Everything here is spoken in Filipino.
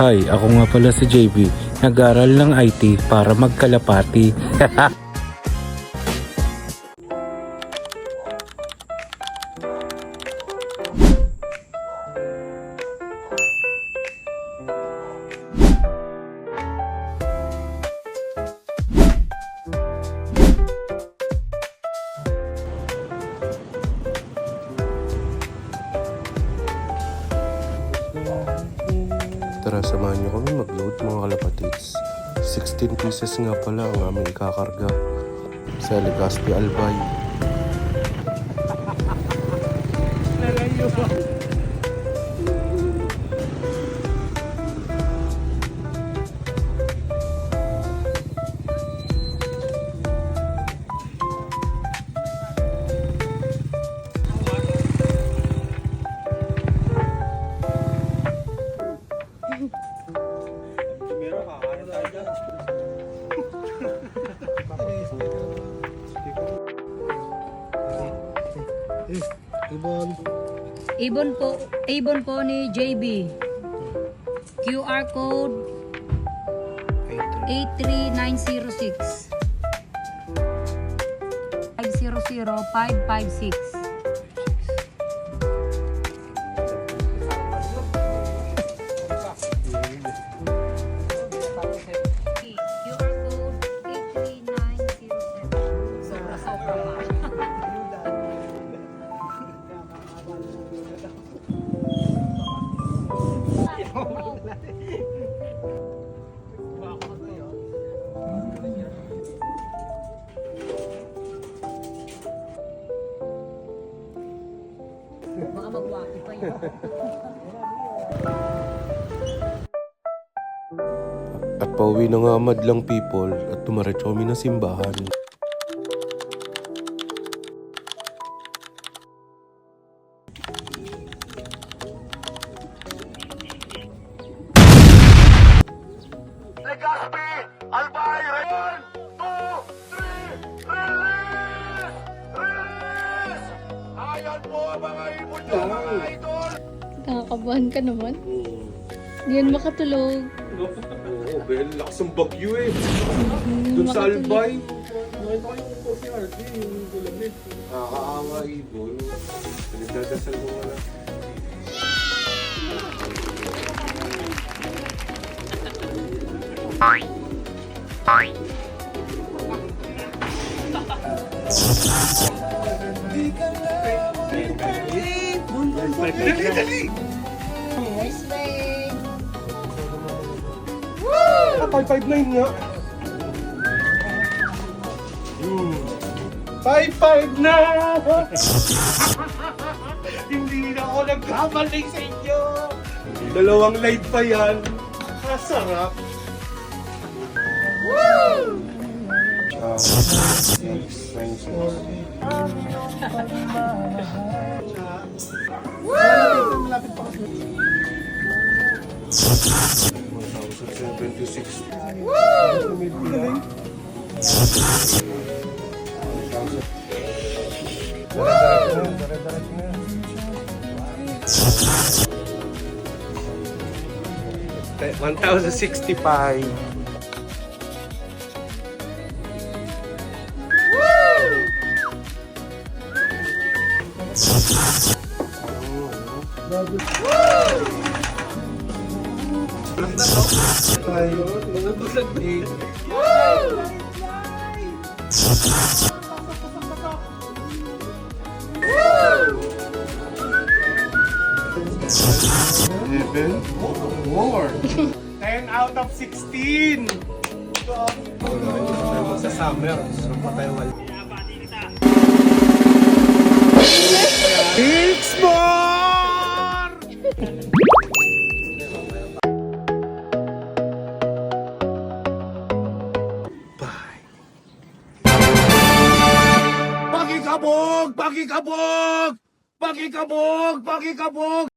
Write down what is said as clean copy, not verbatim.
Hi, ako nga pala si JB, nag-aaral ng IT para magkalapati. Tara, samahan nyo kami mag-load mga kalapatids. 16 pieces nga pala ang aming ikakarga sa LEGAZPI ALBAY. Ibon po ni JB. QR code 83906 500556. Baka magwaki pa yun. At pauwi na nga madlang people at tumaretso kami ng simbahan. LEGAZPI! ALBAY! 1, 2, 3, release! Release! Ayan po mga ibon nyo mga idol! Nakakabahan ka naman. Hindi yan makatulog. Oo, dahil lakas ng bagyo eh. Doon sa ALBAY. Nakita ko yung post ni RD, yung gulamit. Nakakaawa ibon. Pinagdadasal mo nga lang. Nice way. 559 nga. 5-5 na! Hindi na ako nagkamali sa inyo! Dalawang live pa yan. Kasarap! Woo! Malapit pa kasi. 1,076. Woo! 1,065. More. 10 out of 16. Sa summer, so patay wala. It's more! Bye. Pakikabog! Pakikabog! Pakikabog! Pakikabog!